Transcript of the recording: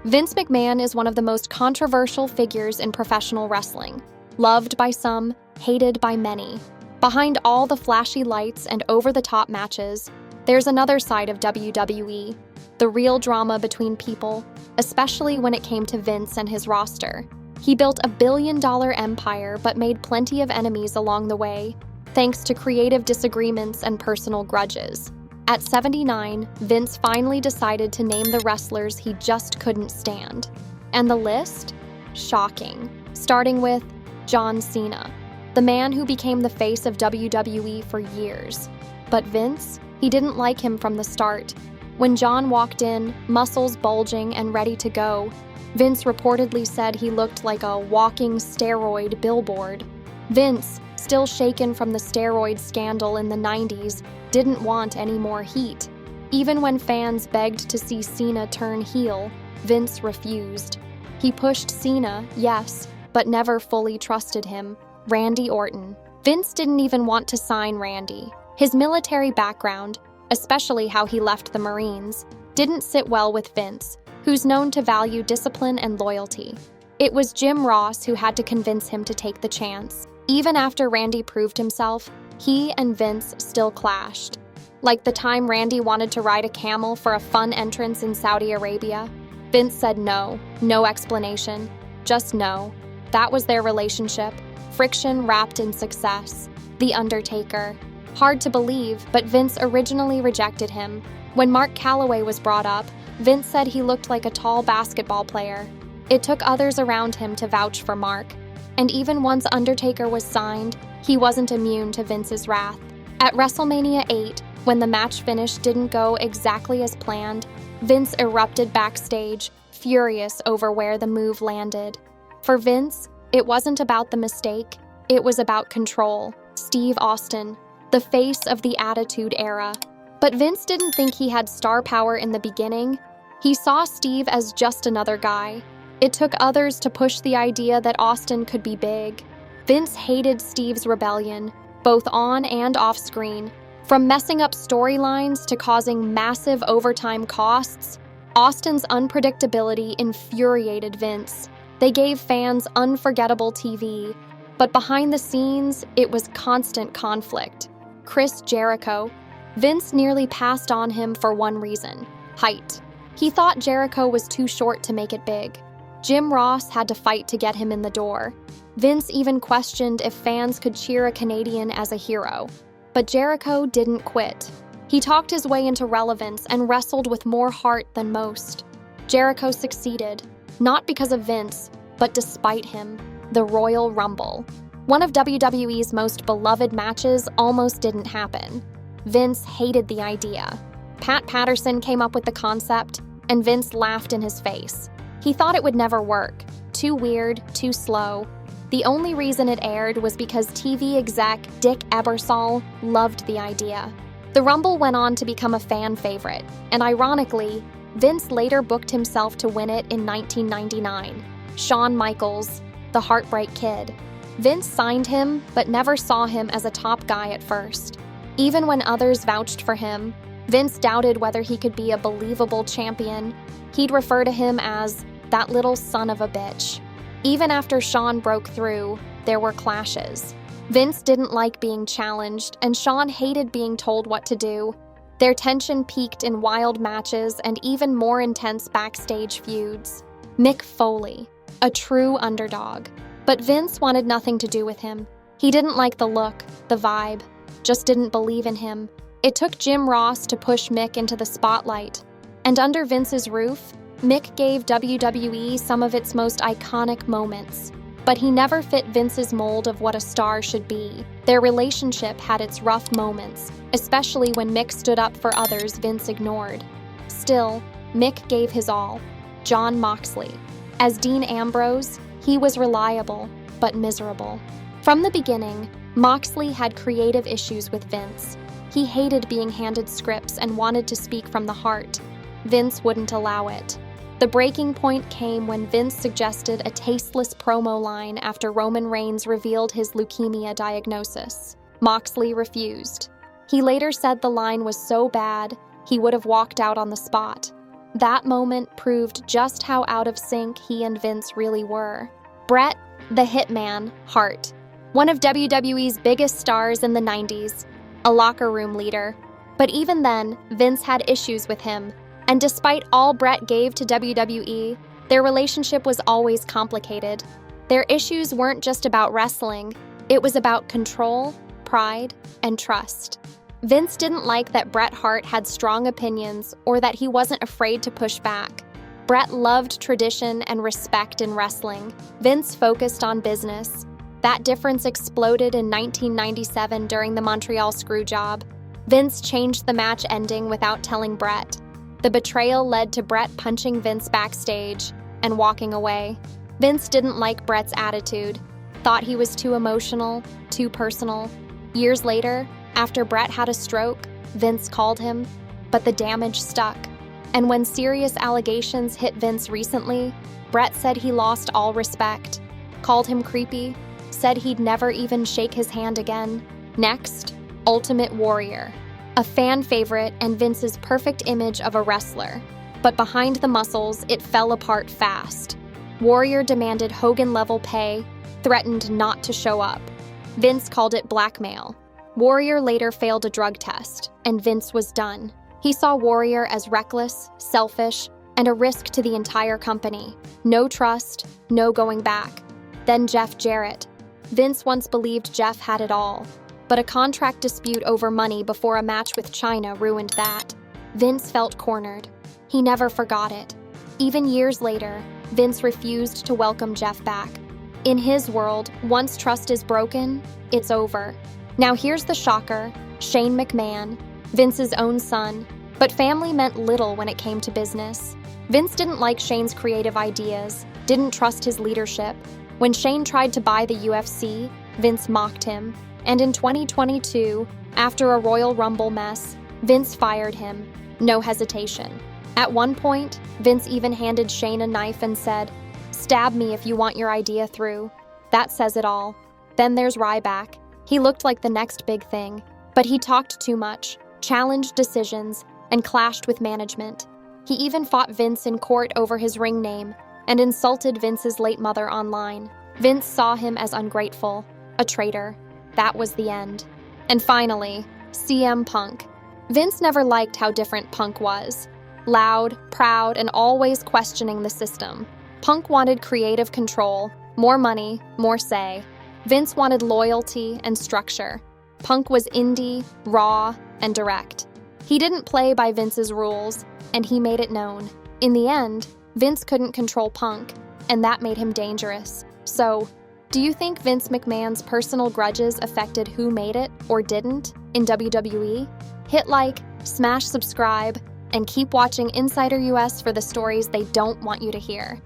Vince McMahon is one of the most controversial figures in professional wrestling. Loved by some, hated by many. Behind all the flashy lights and over-the-top matches, there's another side of WWE, the real drama between people, especially when it came to Vince and his roster. He built a billion-dollar empire but made plenty of enemies along the way, thanks to creative disagreements and personal grudges. At 79, Vince finally decided to name the wrestlers he just couldn't stand. And the list? Shocking. Starting with John Cena, the man who became the face of WWE for years. But Vince? He didn't like him from the start. When John walked in, muscles bulging and ready to go, Vince reportedly said he looked like a walking steroid billboard. Vince, still shaken from the steroid scandal in the 90s, didn't want any more heat. Even when fans begged to see Cena turn heel, Vince refused. He pushed Cena, yes, but never fully trusted him. Randy Orton. Vince didn't even want to sign Randy. His military background, especially how he left the Marines, didn't sit well with Vince, who's known to value discipline and loyalty. It was Jim Ross who had to convince him to take the chance. Even after Randy proved himself, he and Vince still clashed. Like the time Randy wanted to ride a camel for a fun entrance in Saudi Arabia. Vince said no, no explanation, just no. That was their relationship, friction wrapped in success. The Undertaker. Hard to believe, but Vince originally rejected him. When Mark Calloway was brought up, Vince said he looked like a tall basketball player. It took others around him to vouch for Mark. And even once Undertaker was signed, he wasn't immune to Vince's wrath. At WrestleMania 8, when the match finish didn't go exactly as planned, Vince erupted backstage, furious over where the move landed. For Vince, it wasn't about the mistake, it was about control. Steve Austin, the face of the Attitude Era. But Vince didn't think he had star power in the beginning. He saw Steve as just another guy. It took others to push the idea that Austin could be big. Vince hated Steve's rebellion, both on and off screen. From messing up storylines to causing massive overtime costs, Austin's unpredictability infuriated Vince. They gave fans unforgettable TV, but behind the scenes, it was constant conflict. Chris Jericho. Vince nearly passed on him for one reason: height. He thought Jericho was too short to make it big. Jim Ross had to fight to get him in the door. Vince even questioned if fans could cheer a Canadian as a hero. But Jericho didn't quit. He talked his way into relevance and wrestled with more heart than most. Jericho succeeded, not because of Vince, but despite him. The Royal Rumble. One of WWE's most beloved matches almost didn't happen. Vince hated the idea. Pat Patterson came up with the concept, and Vince laughed in his face. He thought it would never work. Too weird, too slow. The only reason it aired was because TV exec Dick Ebersol loved the idea. The Rumble went on to become a fan favorite, and ironically, Vince later booked himself to win it in 1999. Shawn Michaels, the Heartbreak Kid. Vince signed him, but never saw him as a top guy at first. Even when others vouched for him, Vince doubted whether he could be a believable champion. He'd refer to him as that little son of a bitch. Even after Shawn broke through, there were clashes. Vince didn't like being challenged, and Shawn hated being told what to do. Their tension peaked in wild matches and even more intense backstage feuds. Mick Foley, a true underdog. But Vince wanted nothing to do with him. He didn't like the look, the vibe, just didn't believe in him. It took Jim Ross to push Mick into the spotlight. And under Vince's roof, Mick gave WWE some of its most iconic moments. But he never fit Vince's mold of what a star should be. Their relationship had its rough moments, especially when Mick stood up for others Vince ignored. Still, Mick gave his all. Jon Moxley. As Dean Ambrose, he was reliable, but miserable. From the beginning, Moxley had creative issues with Vince. He hated being handed scripts and wanted to speak from the heart. Vince wouldn't allow it. The breaking point came when Vince suggested a tasteless promo line after Roman Reigns revealed his leukemia diagnosis. Moxley refused. He later said the line was so bad, he would have walked out on the spot. That moment proved just how out of sync he and Vince really were. Bret, the Hitman Hart, one of WWE's biggest stars in the 90s, a locker room leader. But even then, Vince had issues with him, and despite all Bret gave to WWE, their relationship was always complicated. Their issues weren't just about wrestling, it was about control, pride, and trust. Vince didn't like that Bret Hart had strong opinions or that he wasn't afraid to push back. Bret loved tradition and respect in wrestling. Vince focused on business. That difference exploded in 1997 during the Montreal Screwjob. Vince changed the match ending without telling Bret. The betrayal led to Bret punching Vince backstage and walking away. Vince didn't like Bret's attitude, thought he was too emotional, too personal. Years later, after Bret had a stroke, Vince called him, but the damage stuck. And when serious allegations hit Vince recently, Bret said he lost all respect, called him creepy, said he'd never even shake his hand again. Next, Ultimate Warrior, a fan favorite and Vince's perfect image of a wrestler. But behind the muscles, it fell apart fast. Warrior demanded Hogan-level pay, threatened not to show up. Vince called it blackmail. Warrior later failed a drug test, and Vince was done. He saw Warrior as reckless, selfish, and a risk to the entire company. No trust, no going back. Then Jeff Jarrett. Vince once believed Jeff had it all, but a contract dispute over money before a match with China ruined that. Vince felt cornered. He never forgot it. Even years later, Vince refused to welcome Jeff back. In his world, once trust is broken, it's over. Now here's the shocker, Shane McMahon, Vince's own son, but family meant little when it came to business. Vince didn't like Shane's creative ideas, didn't trust his leadership. When Shane tried to buy the UFC, Vince mocked him. And in 2022, after a Royal Rumble mess, Vince fired him, no hesitation. At one point, Vince even handed Shane a knife and said, "Stab me if you want your idea through." That says it all. Then there's Ryback. He looked like the next big thing, but he talked too much, challenged decisions, and clashed with management. He even fought Vince in court over his ring name and insulted Vince's late mother online. Vince saw him as ungrateful, a traitor. That was the end. And finally, CM Punk. Vince never liked how different Punk was. Loud, proud, and always questioning the system. Punk wanted creative control, more money, more say. Vince wanted loyalty and structure. Punk was indie, raw, and direct. He didn't play by Vince's rules, and he made it known. In the end, Vince couldn't control Punk, and that made him dangerous. So, do you think Vince McMahon's personal grudges affected who made it or didn't in WWE? Hit like, smash subscribe, and keep watching InsiderUS for the stories they don't want you to hear.